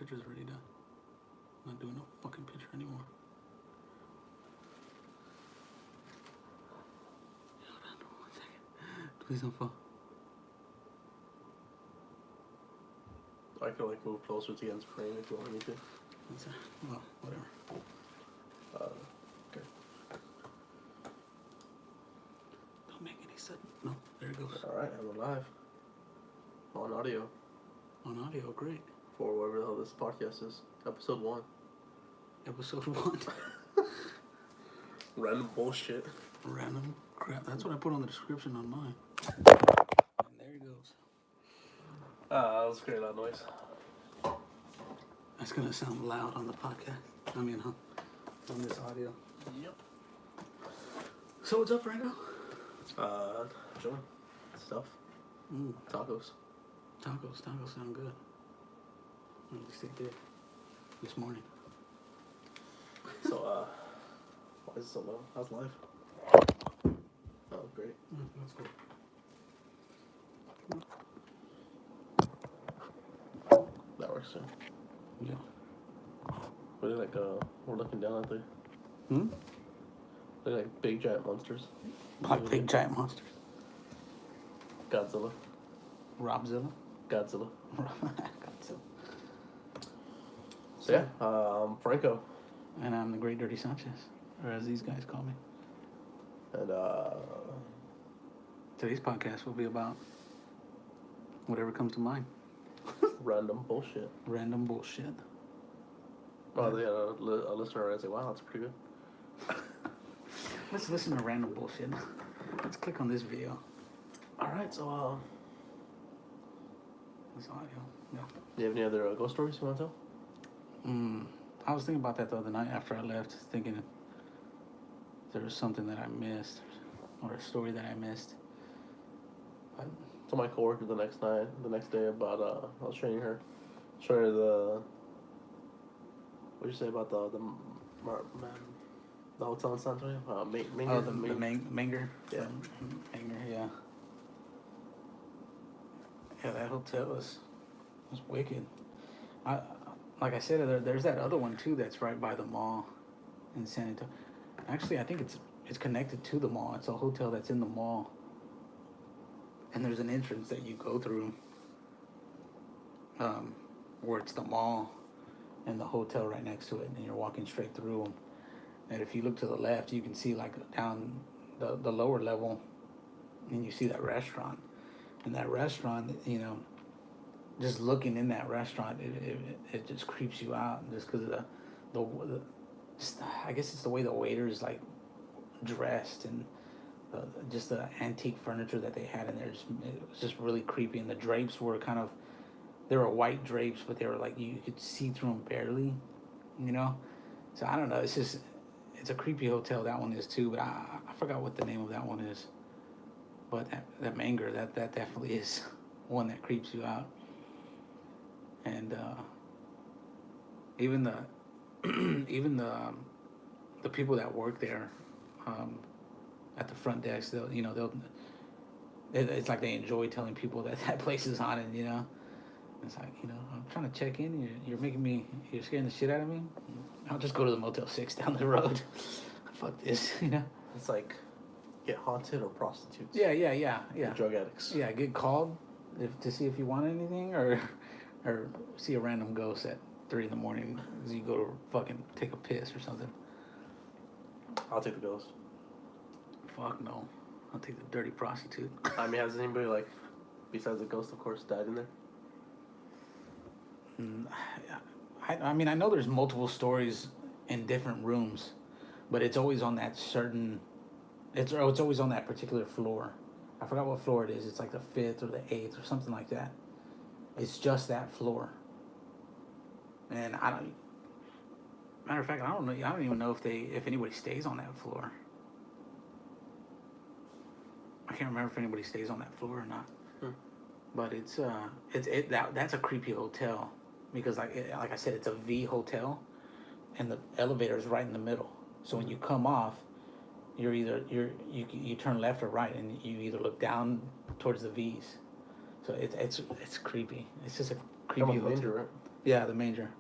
Picture's already done. I'm not doing no fucking picture anymore. Hold on 1 second. Please don't fall. I could like move closer to Ian's frame if you want me to. Well, whatever. Okay. Don't make any sudden. No, there it goes. Alright, and we're live. On audio. On audio, great. For whatever the hell this podcast is. Episode 1. Episode 1. Random bullshit. Random crap. That's what I put on the description on mine. And there it goes. That was great, that noise. That's gonna sound loud on the podcast. I mean, on this audio. Yep. So what's up, Franco? Chilling. Stuff. Tacos. Tacos sound good. Or at least they did this morning. So, why is it so low? How's life? Oh, great. That's cool. That works too. Yeah. What like, we're looking down at the... They're like big giant monsters. Like big giant monsters. Godzilla. Robzilla. Godzilla. Godzilla. So yeah, I'm Franco. And I'm the Great Dirty Sanchez, or as these guys call me. And Today's podcast will be about whatever comes to mind. random bullshit. Random bullshit. Oh, they had a listener and say, wow, that's pretty good. Let's listen to random bullshit. Let's click on this video. Alright, so, This audio. Yeah. do you have any other ghost stories you want to tell? I was thinking about that the other night after I left, thinking if there was something that I missed or a story that I missed. But To my coworker the next day about, I was showing her the, what'd you say about the hotel in San Antonio? Manger? oh, the Manger? Yeah. Manger, yeah. Yeah, that hotel was wicked. Like I said, there's that other one too that's right by the mall in San Antonio. Actually, I think it's connected to the mall. It's a hotel that's in the mall. And there's an entrance that you go through where it's the mall and the hotel right next to it, and you're walking straight through them. And if you look to the left, you can see like down the lower level, and you see that restaurant. And that restaurant, just looking in that restaurant, it just creeps you out just because of the I guess it's the way the waiter is like dressed and just the antique furniture that they had in there. It was just really creepy. And the drapes were they were white drapes, but they were like you could see through them barely, So I don't know. It's a creepy hotel. That one is too, but I forgot what the name of that one is. But that Manger, that definitely is one that creeps you out. And even the people that work there at the front desk, it's like they enjoy telling people that place is haunted. It's like, I'm trying to check in. You're scaring the shit out of me. I'll just go to the Motel 6 down the road. Fuck this, It's like, get haunted or prostitutes. Yeah. Or drug addicts. Yeah, get called to see if you want anything, or see a random ghost at 3 a.m. as you go to fucking take a piss or something. I'll take the ghost. Fuck no. I'll take the dirty prostitute. I mean, has anybody, like, besides the ghost, of course, died in there? I mean, I know there's multiple stories in different rooms, but it's always on that certain... It's always on that particular floor. I forgot what floor it is. It's like the 5th or the 8th or something like that. It's just that floor. And matter of fact, I don't know. I don't even know if anybody stays on that floor. I can't remember if anybody stays on that floor or not. But that's a creepy hotel because like I said, it's a V hotel, and the elevator is right in the middle. So when you come off, you turn left or right, and you either look down towards the V's. So it's creepy. It's just a creepy hotel. Manger, right? Yeah, the Major.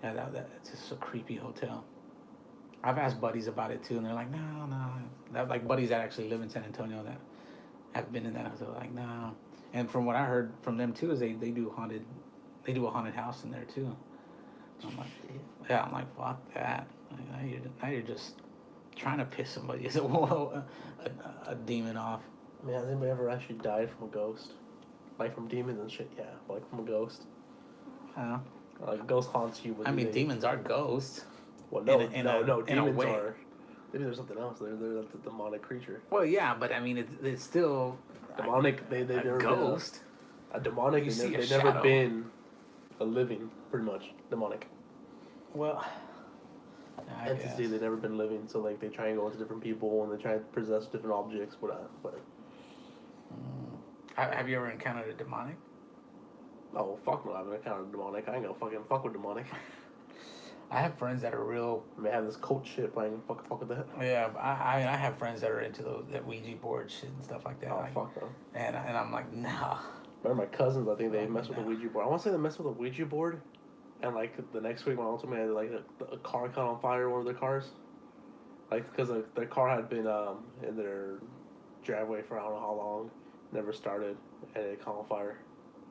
Yeah, it's just a creepy hotel. I've asked buddies about it too, and they're like, no, no. That like buddies that actually live in San Antonio that have been in that hotel, like, no. And from what I heard from them too is they do a haunted house in there too. I'm like, Shit. yeah, I'm like, fuck that. Like, now you're just trying to piss somebody, a demon off. Man, has anybody ever actually died from a ghost? Like from demons and shit? Yeah, like from a ghost. Uh, Like a ghost haunts you, but I do mean, they? demons are ghosts. Well, no, no. In a Demons way. are. Maybe there's something else. They're a demonic creature. Well, yeah, but I mean, it's still Demonic. They've a never ghost. been a demonic. You see a They've never shadow. been a living, pretty much demonic Well, I entity. guess. They've never been living. So like they try and go into different people and they try and possess different objects. But Have you ever encountered a demonic? oh fuck no, I haven't encountered demonic. I ain't gonna fucking fuck with demonic. I have friends that are real. I may have this cult shit, but I ain't fuck with that. Yeah, I have friends that are into that Ouija board shit and stuff like that. Oh like, fuck no. and I'm like, nah. Remember my cousins? I think they mess with the No. Ouija board. I want to say they mess with the Ouija board, and like the next week, my mom told me like a car caught on fire, one of their cars, like because their car had been in their driveway for I don't know how long, never started, and it caught on fire.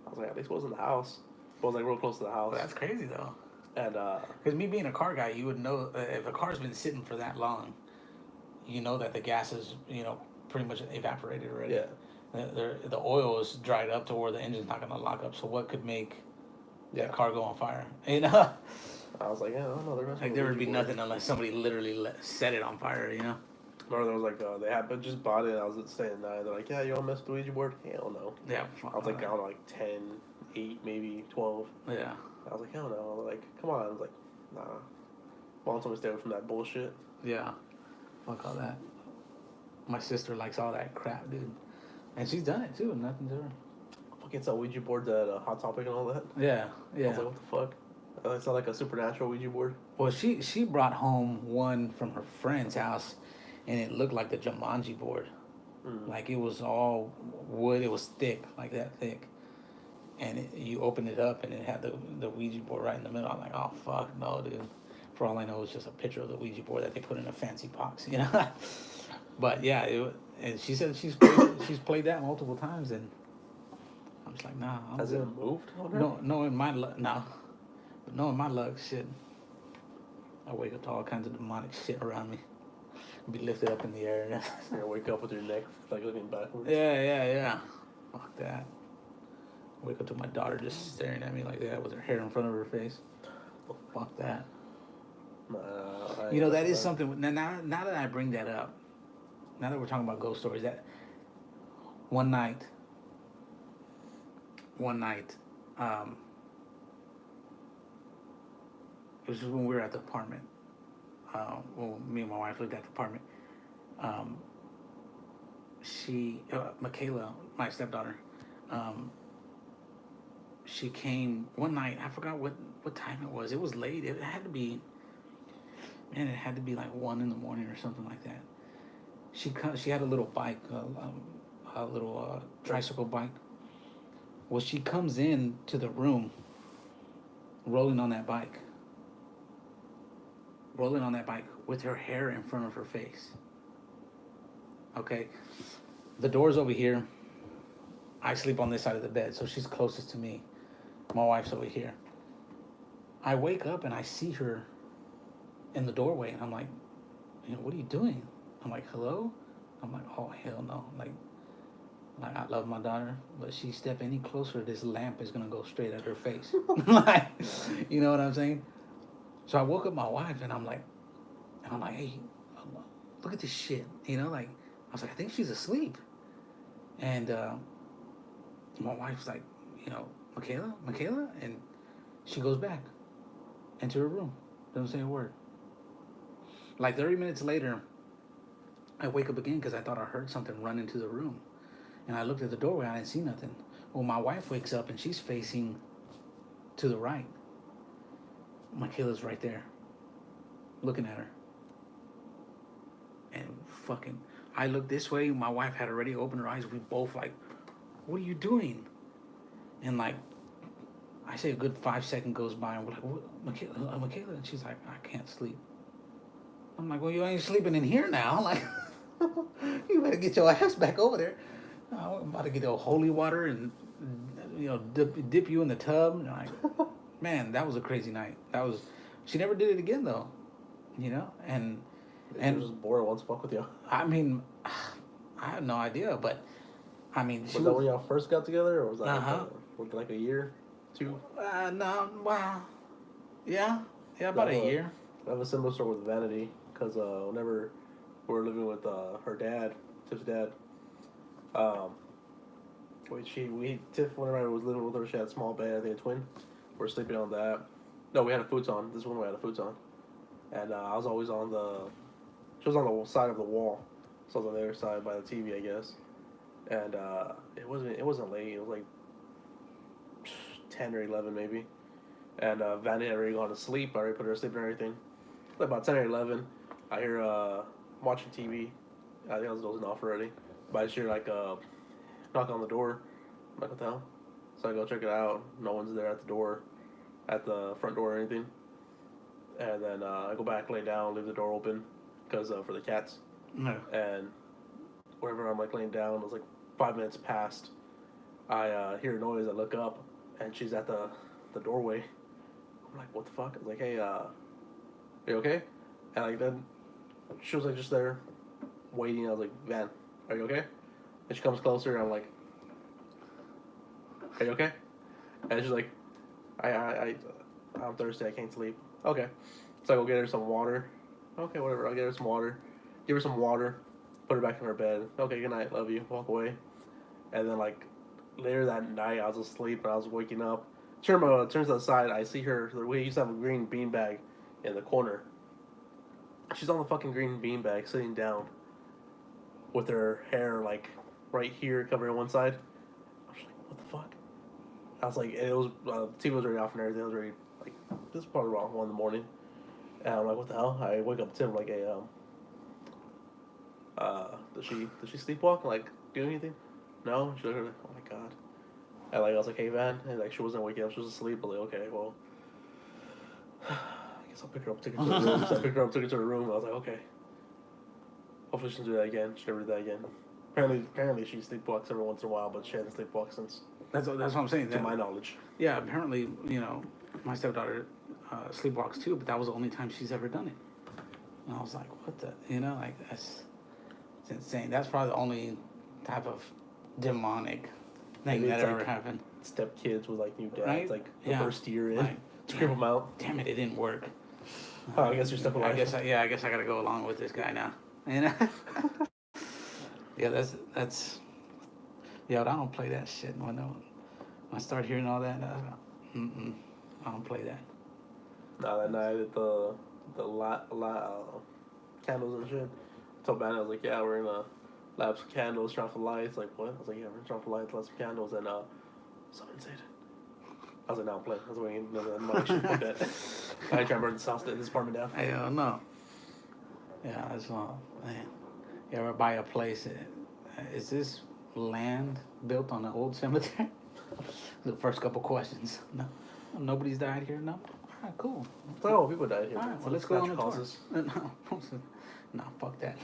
I was like, at least it wasn't the house. But it was like real close to the house. Well, that's crazy though. And Because me being a car guy, you would know if a car's been sitting for that long, you know that the gas is pretty much evaporated already. yeah, The oil is dried up to where the engine's not gonna lock up. So what could make yeah. that car go on fire? You know, I was like, yeah, I don't know. They're messing like with there the would be Ouija board. nothing unless somebody literally set it on fire. You know. Remember there was like they had but just bought it. I was staying there. They're like, yeah, you want to mess with the Ouija board? Hell no. Yeah. I was like, I don't know, like 10, 8, maybe 12. Yeah. I was like, hell no. Like, come on. I was like, nah. Mom told me to stay away from that bullshit. Yeah. Fuck all that. My sister likes all that crap, dude, and she's done it too. Nothing to her. Fucking saw Ouija boards at Hot Topic and all that. Yeah. I Yeah. was like, what the fuck? I saw like a supernatural Ouija board. Well, she brought home one from her friend's house, and it looked like the Jumanji board. Like it was all wood. It was thick, like that thick. And you opened it up, and it had the Ouija board right in the middle. I'm like, oh fuck no, dude. For all I know, it's just a picture of the Ouija board that they put in a fancy box, you know. But yeah, and she said she's played that multiple times, and I'm just like, nah. Has it moved on her? No, knowing my luck, no. But knowing my luck, shit. I wake up to all kinds of demonic shit around me. Be lifted up in the air. You're gonna wake up with your neck like looking backwards. Yeah. Fuck that. Wake up to my daughter just staring at me like that with her hair in front of her face. Fuck that. That is something. Now that I bring that up, now that we're talking about ghost stories, that one night, it was when we were at the apartment. Well, me and my wife lived at the apartment. Michaela, my stepdaughter, she came one night. I forgot what time it was. It was late. It had to be like 1 a.m. or something like that. She had a little bike, a little tricycle bike. Well, she comes in to the room, rolling on that bike with her hair in front of her face. Okay, the door's over here. I sleep on this side of the bed, so she's closest to me. My wife's over here. I wake up and I see her in the doorway, and I'm like, what are you doing? I'm like, hello? I'm like, oh, hell no. Like I love my daughter, but she step any closer, this lamp is going to go straight at her face. Like, you know what I'm saying? So I woke up my wife, and I'm like, hey, look at this shit. Like, I was like, I think she's asleep. And my wife's like, Michaela? And she goes back into her room. Doesn't say a word. Like 30 minutes later, I wake up again because I thought I heard something run into the room. And I looked at the doorway, I didn't see nothing. Well, my wife wakes up and she's facing to the right. Michaela's right there, looking at her. And I looked this way, my wife had already opened her eyes. We both like, what are you doing? And like, I say a good 5 second goes by, and we're like, what, Michaela, and she's like, I can't sleep. I'm like, well, you ain't sleeping in here now. Like, you better get your ass back over there. I'm about to get the holy water and dip you in the tub. And like, man, that was a crazy night. That was. She never did it again though, and She was just bored. Wants to fuck with you. I mean, I have no idea, but I mean, Was that when y'all first got together, or was that like a year, 2? No, wow, yeah, about a year. I have a similar story with Vanity because whenever we were living with her dad, Tiff's dad, Tiff, whenever I was living with her, she had a small bed, I think a twin. We're sleeping on that. No, we had a futon. This one we had a futon, and I was always on she was on the side of the wall, so I was on the other side by the TV, I guess. And it wasn't late. It was like 10 or 11 maybe. And Vanny had already gone to sleep. I already put her to sleep and everything. Like about 10 or 11, I hear watching TV. I think I was dozing off already. But I just hear like knock on the door. I'm like, what the hell? So I go check it out. No one's there at the door, at the front door or anything. And then I go back, lay down, leave the door open because for the cats. No. And wherever I'm like laying down, it was like 5 minutes past. I hear a noise. I look up, and she's at the doorway. I'm like, what the fuck? I was like, hey, are you okay? And like then she was like just there, waiting. I was like, Van, are you okay? And she comes closer, and I'm like, are you okay? And she's like, I'm thirsty. I can't sleep. Okay. So I go get her some water. Okay, whatever. I'll get her some water. Give her some water. Put her back in her bed. Okay, good night. Love you. Walk away. And then like later that night, I was asleep and I was waking up. Turns to the side. I see her. We used to have a green beanbag in the corner. She's on the fucking green beanbag, sitting down, with her hair like right here, covering one side. I was like, what the fuck? I was like, it was TV was already off and everything. I was already like, this is probably around 1 in the morning. And I'm like, what the hell? I wake up to Tim like, hey, does she sleepwalk? Like, do anything? No. She's like, oh my god. And like I was like, hey Van, and like she wasn't waking up, she was asleep. I was like, okay, well, I guess I'll pick her up, take her to the room. So I picked her up, took her to her room. I was like, okay. Hopefully she doesn't do that again. She never did that again. Apparently she sleepwalks every once in a while, but she hasn't sleepwalked since. That's what I'm saying. To my knowledge. Yeah, apparently, my stepdaughter sleepwalks too, but that was the only time she's ever done it. And I was like, what the, it's insane. That's probably the only type of demonic thing that ever happened. Step kids with like new dads, right? like the first year in, to creep them out. Damn it didn't work. Oh, I guess you're stuck with life. I guess I gotta go along with this guy now. Yeah, that's. Yeah, but I don't play that shit. When I start hearing all that, I don't play that. No, that night at the candles and shit. I told Ben, I was like, yeah, we're gonna light up some candles, turn off the lights. Like, what? I was like, yeah, we're gonna turn off the lights, light some candles, and someone said it. I was like, no, I'm playing. I was waiting another money. Fuck that. I ain't trying to burn this apartment down. Hell no. Yeah, that's all. Man, you ever buy a place? Is this land built on an old cemetery? The first couple questions. No, nobody's died here. No. All right, cool. Oh, people died here. All right, well, let's go on the tour. No, fuck that.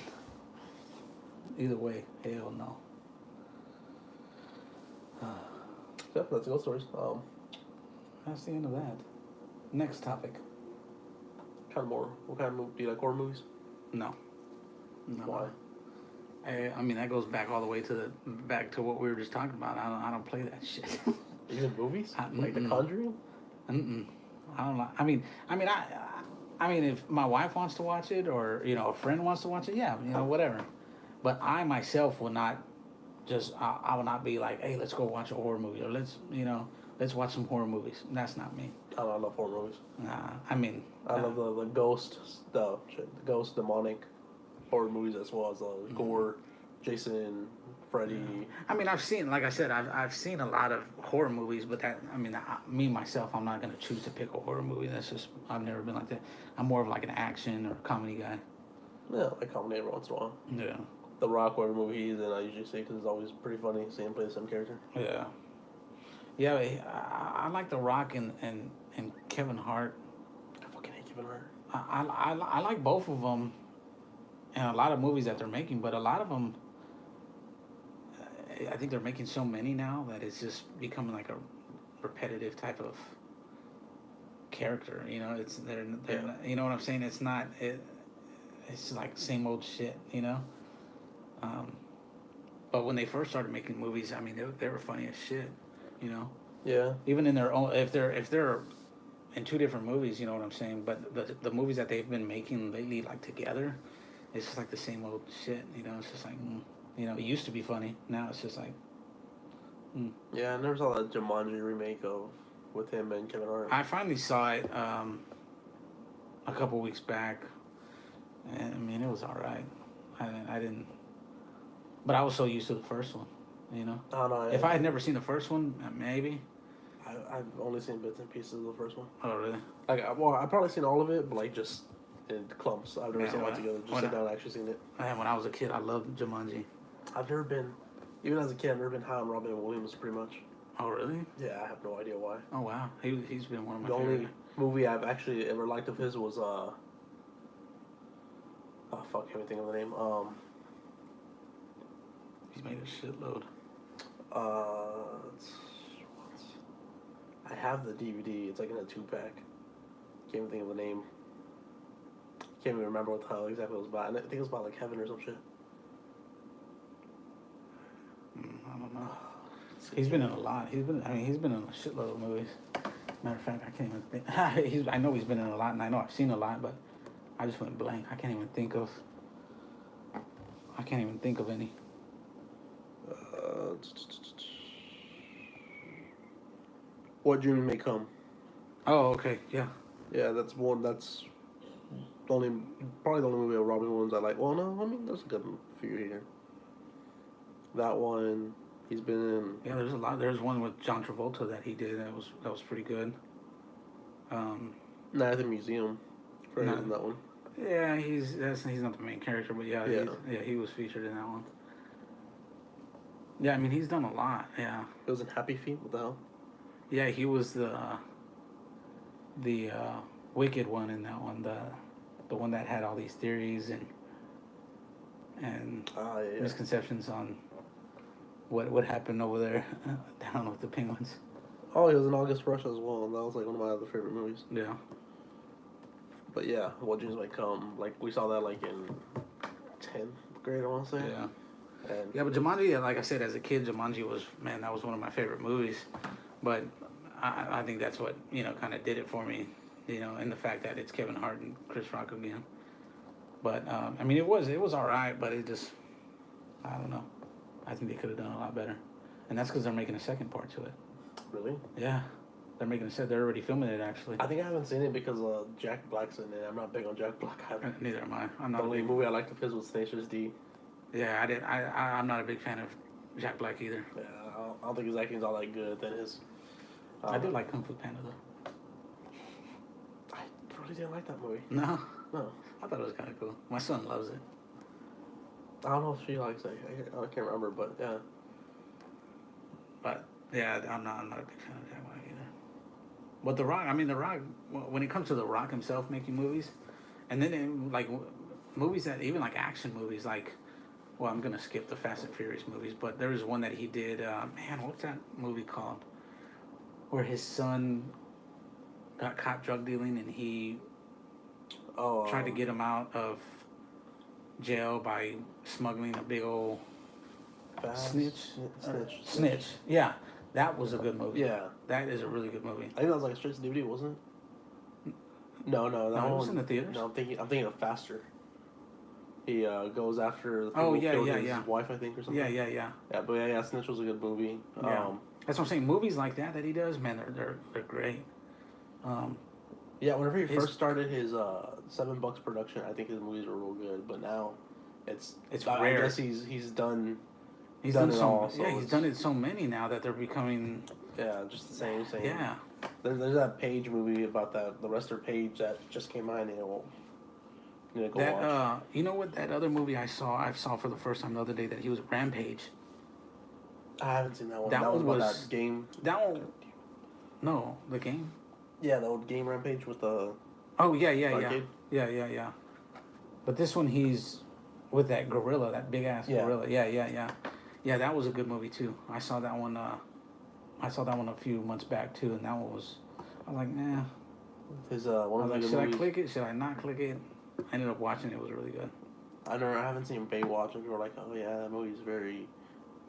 Either way, hell no. Yeah, that's ghost stories. That's the end of that. Next topic. What kind of movie? Do you like horror movies? No. Why? I mean, that goes back all the way back to what we were just talking about. I don't play that shit. Even movies? Like The Conjuring? I don't know. I mean, if my wife wants to watch it, or a friend wants to watch it, yeah, whatever. But I myself will not I will not be like, hey, let's go watch a horror movie, or let's watch some horror movies. That's not me. I love horror movies. Nah, I mean, I love the ghost, the ghost demonic horror movies, as well as gore, Jason, Freddy. I mean, I've seen a lot of horror movies, but me myself, I'm not gonna choose to pick a horror movie. That's just, I've never been like that. I'm more of like an action or comedy guy. Yeah, I comedy every once in a while. Yeah. The Rock, whatever movie he's in, I usually see because it's always pretty funny seeing him play the same character. Yeah. Yeah, I like The Rock and Kevin Hart. I fucking hate Kevin Hart. I like both of them and a lot of movies that they're making, but a lot of them, I think they're making so many now that it's just becoming like a repetitive type of character. You know, they're Yeah. not, you know what I'm saying? It's not it. It's like same old shit. You know. Um, but when they first started making movies, I mean, they were funny as shit. You know, Yeah. even in their own, if they're in two different movies, you know what I'm saying. But the movies that they've been making lately, like together, it's just like the same old shit. You know, it's just like, you know, it used to be funny. Now it's just like, Yeah, I never saw that Jumanji remake of with him and Kevin Hart. I finally saw it a couple weeks back, and I mean, it was all right. I didn't, but I was so used to the first one. You know, I don't know. if I had never seen the first one, maybe. I've only seen bits and pieces of the first one. Oh really? Like, well, I've probably seen all of it, but like just in clumps. I've never Yeah, seen it all together. Just sit down and actually seen it. Man, when I was a kid, I loved Jumanji. I've never been, even as a kid, I've never been high on Robin Williams, pretty much. Oh really? Yeah, I have no idea why. Oh wow, he's been one of my The favorite. only movie I've actually ever liked of his was oh fuck, can't even think of the name. He's made a shitload. It's, I have the DVD. It's like in a 2-pack. Can't even think of the name. Can't even remember what the hell exactly it was about. I think it was about like heaven or some shit. I don't know. He's been in a lot. He's been in a shitload of movies. Matter of fact, I can't even think. I know he's been in a lot, and I know I've seen a lot, but I just went blank. I can't even think of any. What Dreams May Come. Oh, okay, yeah. Yeah, that's one. That's probably the only movie of Robin Williams I like. Well, no, I mean there's a good few here. That one, he's been in. Yeah, there's a lot. There's one with John Travolta that he did. That was pretty good. Night at the Museum. For No. in that one. Yeah, he's not the main character, but yeah, he was featured in that one. Yeah, I mean he's done a lot. Yeah. It was in Happy Feet. What the hell? Yeah, he was the wicked one in that one, the one that had all these theories and Yeah. misconceptions on what happened over there down with the penguins. Oh, he was in August Rush as well. That was like one of my other favorite movies. Yeah. But yeah, What Dreams May Come. Like we saw that like in 10th grade, I want to say. Yeah. And Yeah, but Jumanji, like I said, as a kid, Jumanji was, man, that was one of my favorite movies. But I think that's what, you know, kind of did it for me, you know, and the fact that it's Kevin Hart and Chris Rock again. But, I mean, it was all right, but it just, I don't know. I think they could have done a lot better. And that's because they're making a second part to it. Really? Yeah. They're already filming it, actually. I think I haven't seen it because Jack Black's in it. I'm not big on Jack Black either. Neither am I. I'm The not a only big, movie I liked of his was Tenacious D. yeah, I'm not a big fan of Jack Black either. Yeah, I don't think his acting's all that good. Then his. I did like Kung Fu Panda, though. I really didn't like that movie. No? No. I thought it was kind of cool. My son loves it. I don't know if she likes it. I can't remember, but yeah. But yeah, I'm not a big fan of Jack Black either. But The Rock, when it comes to The Rock himself making movies, and then like movies that even like action movies, like, well, I'm gonna skip the Fast and Furious movies, but there was one that he did. Man, what's that movie called? Where his son got caught drug dealing, and he tried to get him out of jail by smuggling a big old snitch. Yeah, that was a good movie. Yeah. That is a really good movie. I think that was like a straight to DVD, wasn't it? No, that No, it one was in the theaters. No, I'm thinking of Faster. He goes after the people Oh, who yeah, killed yeah, his yeah. wife, I think, or something. Yeah. Yeah, but yeah, Snitch was a good movie. Yeah. That's what I'm saying. Movies like that he does, man, they're great. Yeah, whenever he first started his $7 production, I think his movies were real good. But now, it's rare. I guess he's done. He's done done it so all, so yeah, he's it's- done it so many now that they're becoming Yeah, just the same. yeah. There's that Page movie about the Lester Page that just came out. And need to go watch. You know what, that other movie I saw for the first time the other day, that he was Rampage. I haven't seen that one. That That was one about was that game. that one. No, the game. Yeah, the old game Rampage with the Oh yeah, arcade. yeah. But this one, he's with that gorilla, that big ass Yeah. gorilla. Yeah. That was a good movie too. I saw that one. I saw that one a few months back too, and that one was. I was like, nah. His I one was of the like, good should I movies. click it? Should I not click it? I ended up watching it. It was really good. I haven't seen Baywatch, and people are like, oh yeah, that movie's very,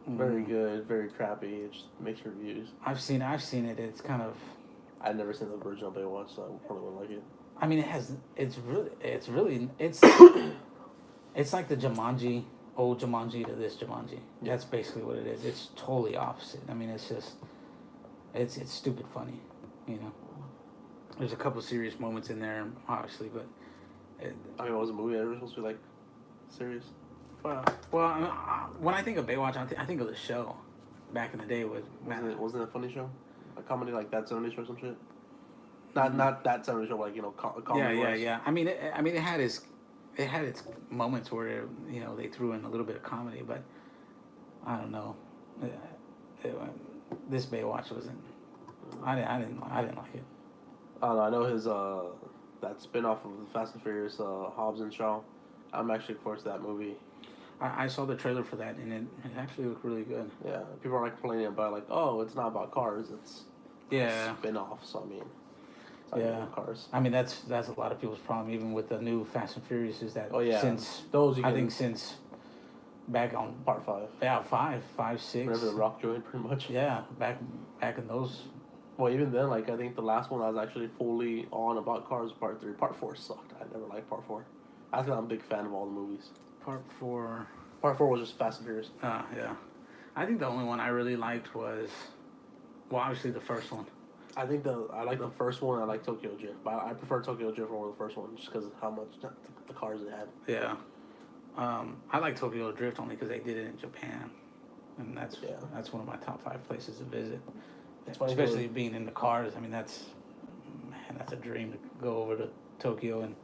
very Mm. good, very crappy. It just makes reviews. I've seen it. It's kind of. I've never seen the original Baywatch, so I probably wouldn't like it. I mean, it has. It's it's like the Jumanji, old Jumanji to this Jumanji. Yeah. That's basically what it is. It's totally opposite. I mean, it's just. It's stupid funny, you know. There's a couple serious moments in there, obviously, but. I mean, was a movie ever supposed to be like serious? Well, I mean, when I think of Baywatch, I think of the show. Back in the day, Wasn't it a funny show? A comedy like That 70 Show or some shit? Not That 70 Show, but like, you know, comedy. Yeah. I mean, it had its moments where they threw in a little bit of comedy, but I don't know. This Baywatch wasn't. I didn't like it. I don't know. I know his that spin-off of the Fast and Furious, Hobbs and Shaw. I'm actually looking forward to that movie. I saw the trailer for that, and it actually looked really good. Yeah, people are like complaining about like, oh, it's not about cars, it's a spin-off. So I mean, it's not about cars. I mean that's a lot of people's problem, even with the new Fast and Furious, is that since back on part 5. Yeah, 5, 6. Whenever The Rock joined, pretty much. Yeah, back in those. Well, even then, like I think the last one I was actually fully on about cars, part 3. Part 4 sucked. I never liked part 4. I think I'm a big fan of all the movies. Part 4. Part 4 was just Fast and Furious. Yeah. I think the only one I really liked was, well, obviously the first one. I like the first one. I like Tokyo Drift, but I prefer Tokyo Drift over the first one just because of how much the cars it had. Yeah. I like Tokyo Drift only because they did it in Japan, and that's one of my top 5 places to visit. Especially being in the cars. I mean, that's a dream to go over to Tokyo and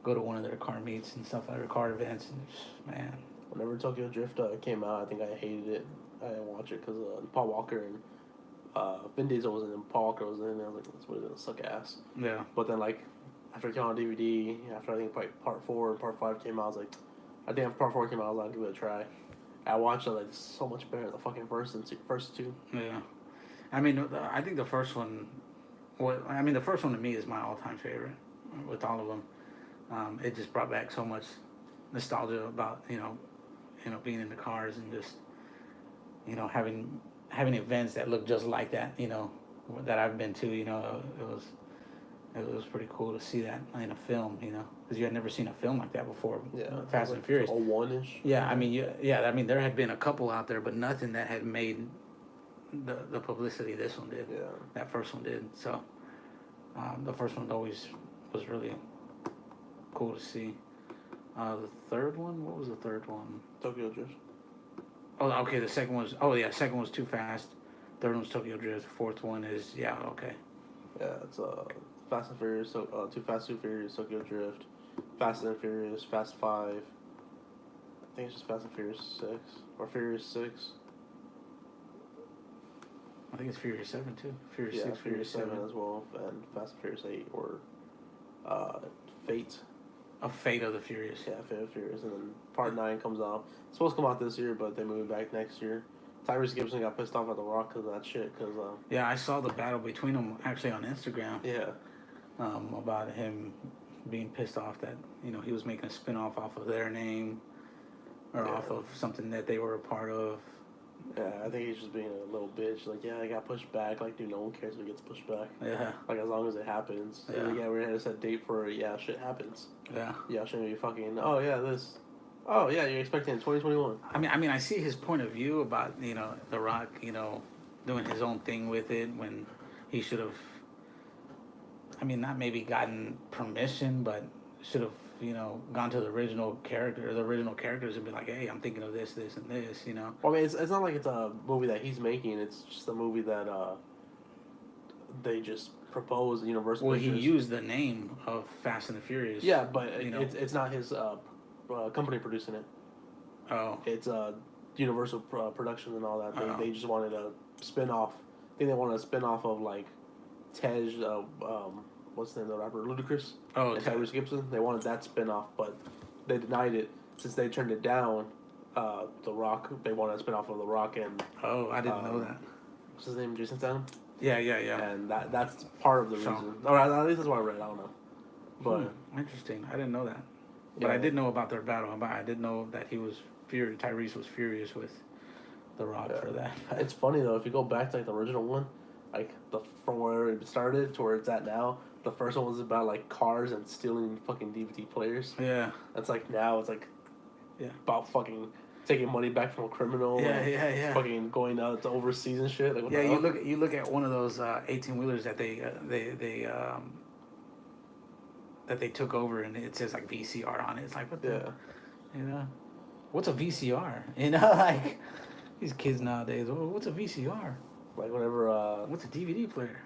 go to one of their car meets and stuff, like their car events. And man, whenever Tokyo Drift came out, I think I hated it. I didn't watch it because Paul Walker and Vin Diesel was in it, and Paul Walker was in it, and I was like, this was gonna suck ass. Yeah. But then, like, after it came on DVD, after I think part 4 and part 5 came out, I was like, I think after part 4 came out, I was like, I'll give it a try. I watched it, like, so much better than the fucking first 2. Yeah. I mean, I think the first one, the first one to me is my all-time favorite with all of them. It just brought back so much nostalgia about, being in the cars and just, having events that look just like that, that I've been to, it was pretty cool to see that in a film, because you had never seen a film like that before. Yeah. Fast and Furious. 01-ish. Yeah, I mean, I mean, there had been a couple out there, but nothing that had made the publicity this one did. Yeah. That first one did. So, the first one always was really cool to see. The third one, what was the third one? Tokyo Drift. Oh, okay. The second was, second was Too Fast. Third one was Tokyo Drift. Fourth one is, okay. Yeah, it's Fast and Furious, Too Fast, Too Furious, Tokyo Drift, Fast and Furious, Fast 5. I think it's just Fast and Furious 6 or Furious 6. I think it's Furious 7 too. Furious 6, Furious 7 as well, and Fast and Furious 8 or Fate. A Fate of the Furious. Yeah, Fate of the Furious, and then Part 9 comes out. It's supposed to come out this year, but they moved it back next year. Tyrese Gibson got pissed off at The Rock because of that shit. Yeah, I saw the battle between them actually on Instagram. Yeah. About him being pissed off that he was making a spinoff off of their name or off of something that they were a part of. Yeah, I think he's just being a little bitch. Like, I got pushed back. Like, dude, no one cares if it gets pushed back. Yeah. Like, as long as it happens. Yeah. And we had a set date for it. Yeah, shit happens. Yeah. Yeah, shouldn't be fucking, oh, yeah, you're expecting 2021. I mean, I see his point of view about, The Rock, doing his own thing with it when he should have, not maybe gotten permission, but should have, gone to the original character, the original characters and be like, hey, I'm thinking of this, this, and this, Well, I mean, it's not like it's a movie that he's making. It's just a movie that they just proposed Universal Well, Pictures. he used the name of Fast and the Furious. Yeah, but it's not his company producing it. Oh. It's Universal Productions and all that. Oh. They just wanted a spin off. I think they wanted a spin off of like Tej, what's the name of the rapper, Ludacris, Oh, and Tyrese Gibson. They wanted that spin off, but they denied it since they turned it down. The Rock, they wanted a spin off of The Rock and Oh, I didn't know that. what's his name, Jason Statham. Yeah, yeah, yeah. And that's part of the So- reason. Or at least that's what I read. I don't know, but Interesting. I didn't know that. But Yeah. I did know about their battle. But I did know that he was furious. Tyrese was furious with The Rock Yeah. for that. It's funny though, if you go back to like the original one, like from where it started to where it's at now, the first one was about like cars and stealing fucking DVD players. Yeah. That's like now it's like Yeah. about fucking taking money back from a criminal. Yeah, and yeah, yeah. Fucking going out to overseas and shit. Like, what Yeah, the hell? you look at one of those 18-wheelers that they took over, and it says like VCR on it. It's like, what the, Yeah. you know, what's a VCR? You know, like these kids nowadays. Oh, what's a VCR? Like whenever What's a DVD player?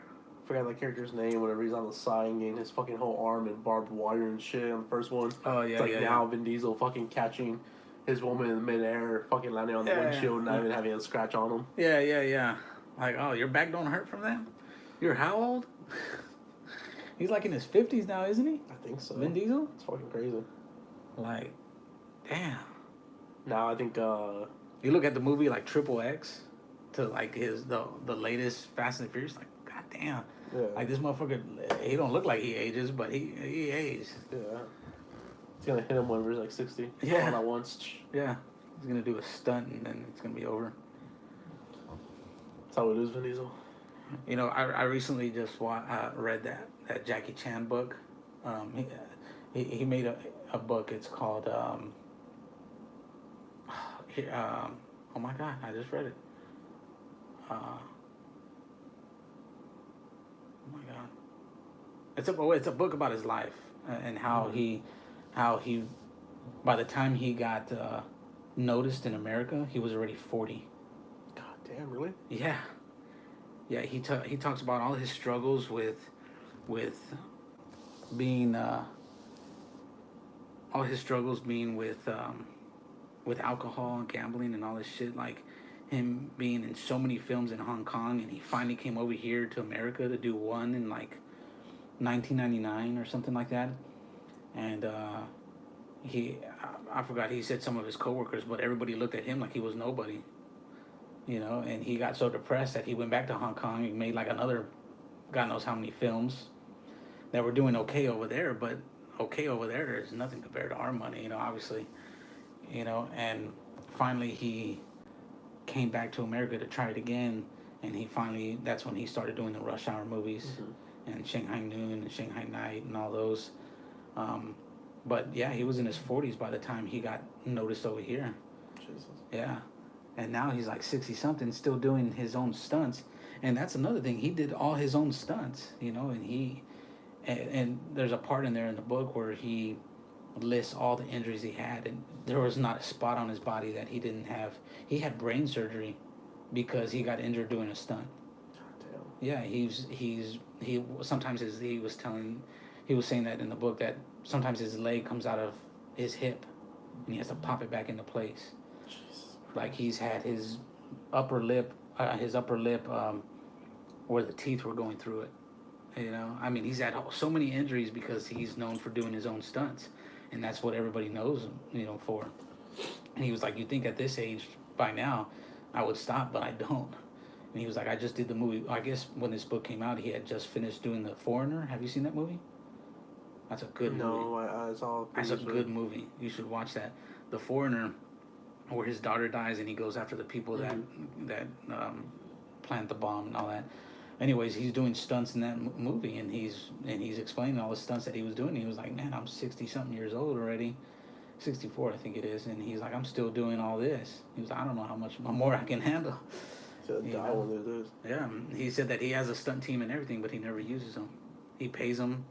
forgot the character's name. Whenever he's on the sign, getting his fucking whole arm and barbed wire and shit on the first one. Oh yeah, It's like yeah, now Vin Diesel fucking catching his woman in midair, fucking landing on the Yeah, windshield, yeah. not even having a scratch on him. yeah, yeah, yeah. Like, oh, your back don't hurt from that? You're how old? He's like in his 50s now, isn't he? I think so. Vin Diesel? It's fucking crazy. Like, damn. Now I think You look at the movie like Triple X to like the latest Fast and Furious, like, god damn. yeah, Like this motherfucker, he don't look like he ages, but he ages. yeah, it's gonna hit him whenever he's like 60. Yeah. All at once. Yeah, he's gonna do a stunt and then it's gonna be over. That's how it is, Vin Diesel. You know, I recently just read that Jackie Chan book. He made a book. It's called oh my god, I just read it. Oh my god, it's a book about his life and how he by the time he got noticed in America, he was already 40. God damn, really? Yeah, yeah. He talks about all his struggles with being all his struggles being with alcohol and gambling and all this shit. Like him being in so many films in Hong Kong, and he finally came over here to America to do one in like 1999 or something like that. And I forgot, he said some of his coworkers, but everybody looked at him like he was nobody. You know, and he got so depressed that he went back to Hong Kong and made like another, God knows how many films that were doing okay over there, but okay over there is nothing compared to our money, you know, obviously. You know, and finally he came back to America to try it again, and that's when he started doing the Rush Hour movies, and Shanghai Noon and Shanghai Night and all those. But yeah, he was in his 40s by the time he got noticed over here. Jesus. Yeah. And now he's like 60 something, still doing his own stunts. And that's another thing. He did all his own stunts, you know, and there's a part in there in the book where he lists all the injuries he had, and there was not a spot on his body that he didn't have. He had brain surgery because he got injured doing a stunt. God damn. Yeah, he was saying that in the book, that sometimes his leg comes out of his hip and he has to pop it back into place. Jesus. Like he's had his upper lip where the teeth were going through it. You know, I mean, he's had so many injuries because he's known for doing his own stunts, and that's what everybody knows him, you know, for. And he was like, you think at this age by now I would stop, but I don't. And he was like, I just did the movie. I guess when this book came out, he had just finished doing The Foreigner. Have you seen that movie? That's a good movie. No, I saw. That's a good movie. You should watch that. The Foreigner, where his daughter dies and he goes after the people that plant the bomb and all that. Anyways, he's doing stunts in that movie, and he's explaining all the stunts that he was doing. He was like, man, I'm 60-something years old already. 64, I think it is. And he's like, I'm still doing all this. He was like, I don't know how much more I can handle. To die when it is. Yeah, he said that he has a stunt team and everything, but he never uses them. He pays them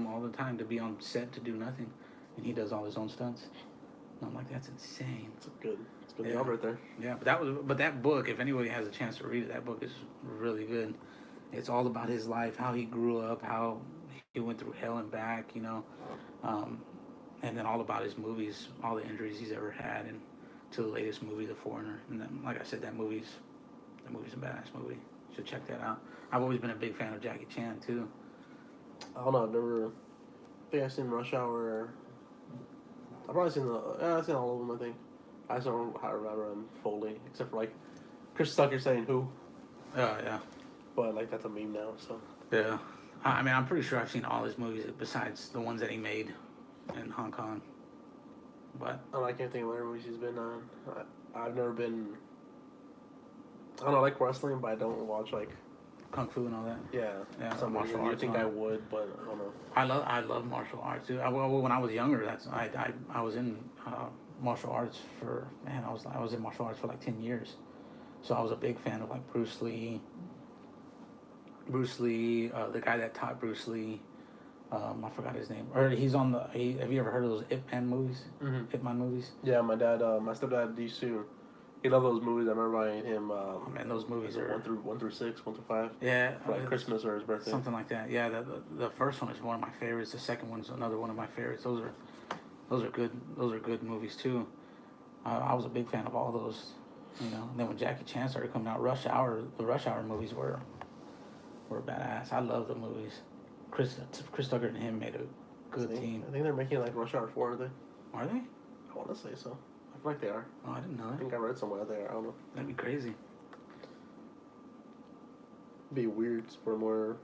all the time to be on set to do nothing, and he does all his own stunts. And I'm like, that's insane. It's good job right there. Yeah, but that book, if anybody has a chance to read it, that book is really good. It's all about his life, how he grew up, how he went through hell and back, you know, and then all about his movies, all the injuries he's ever had, and to the latest movie, The Foreigner. And then, like I said, that movie's a badass movie. You should check that out. I've always been a big fan of Jackie Chan too. I don't know. I think I've seen Rush Hour. I've probably seen I've seen all of them. I think. I just don't remember them fully, except for like Chris Tucker saying who. Yeah. But like that's a meme now. So. Yeah. I mean, I'm pretty sure I've seen all his movies besides the ones that he made in Hong Kong. But I can't think of what movies he's been on. I've never been. I don't know, I like wrestling, but I don't watch like Kung Fu and all that. Yeah. Some martial reason arts. You think I would, but I don't know. I love martial arts too. When I was younger, I was in martial arts for I was in martial arts for like 10 years, so I was a big fan of like Bruce Lee. The guy that taught Bruce Lee, I forgot his name. Or he's on the. Have you ever heard of those Ip Man movies? Mm-hmm. Ip Man movies. Yeah, my stepdad used to. He loved those movies. I remember buying him. Oh man, those movies are 1 through 6, 1 through 5. Yeah, for like Christmas or his birthday. Something like that. Yeah, the first one is one of my favorites. The second one's another one of my favorites. Those are good. Those are good movies too. I was a big fan of all those. You know, and then when Jackie Chan started coming out, the Rush Hour movies were badass. I love the movies. Chris Tucker and him made a good team. I think they're making like Rush Hour 4, are they? Are they? I want to say so. I feel like they are. Oh, I didn't know I that. think I read somewhere they are. I don't know. That'd be crazy. It'd be weird for more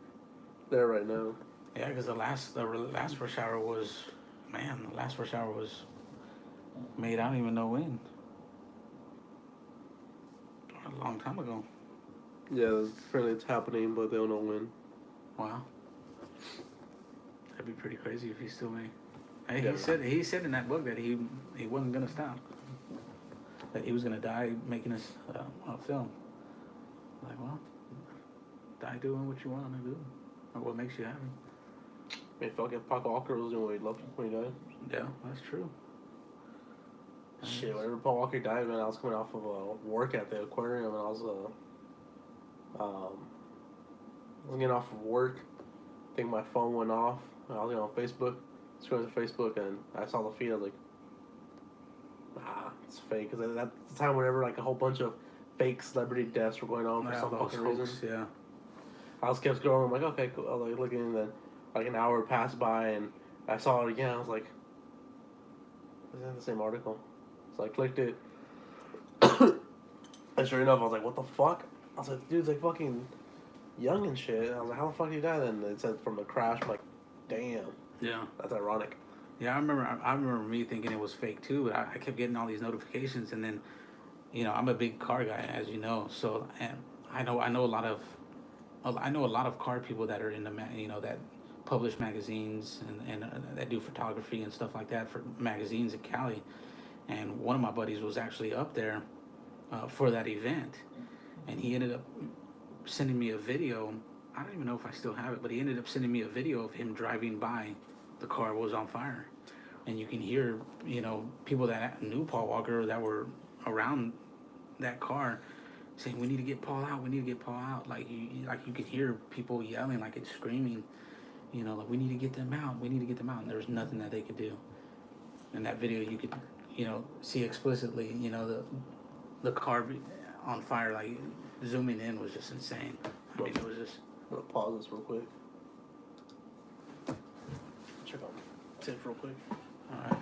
there right now. Yeah, because the last Rush Hour was, made, I don't even know when. A long time ago. Yeah, apparently it's happening, but they don't know when. Wow. That'd be pretty crazy if he still made. Hey, Yeah. he said in that book that he wasn't gonna stop. That he was gonna die making a film. Like, well, die doing what you want to do, or what makes you happy. I mean, fucking Pac Walker was doing what he loved when he died. Yeah, that's true. Shit, whenever Paul Walker died, man, I was coming off of work at the aquarium, and I was getting off of work. I think my phone went off. I was on Facebook, scrolling through Facebook, and I saw the feed. I was like, it's fake. Because that's the time whenever like a whole bunch of fake celebrity deaths were going on for some fucking reason. Yeah. I was kept scrolling. I'm like, okay, cool. I was like looking, and then like an hour passed by, and I saw it again. I was like, is that the same article? So I clicked it, and sure enough, I was like, what the fuck? I was like, dude's like fucking young and shit. And I was like, how the fuck did he die? And it said from the crash. I'm like, damn. Yeah. That's ironic. Yeah, I remember me thinking it was fake too, but I kept getting all these notifications, and then, you know, I'm a big car guy, as you know, so, and I know a lot of car people that are in that publish magazines and that do photography and stuff like that for magazines in Cali, and one of my buddies was actually up there for that event, and he ended up sending me a video. I don't even know if I still have it, but he ended up sending me a video of him driving by. The car was on fire, and you can hear, you know, people that knew Paul Walker that were around that car saying, "We need to get Paul out. We need to get Paul out." Like you could hear people yelling, like it's screaming, you know, like we need to get them out. We need to get them out. And there was nothing that they could do. In that video, you could, you know, see explicitly, you know, the car on fire. Like zooming in was just insane. I mean, it was just. I'm gonna pause this real quick. Check out TIFF real quick. All right.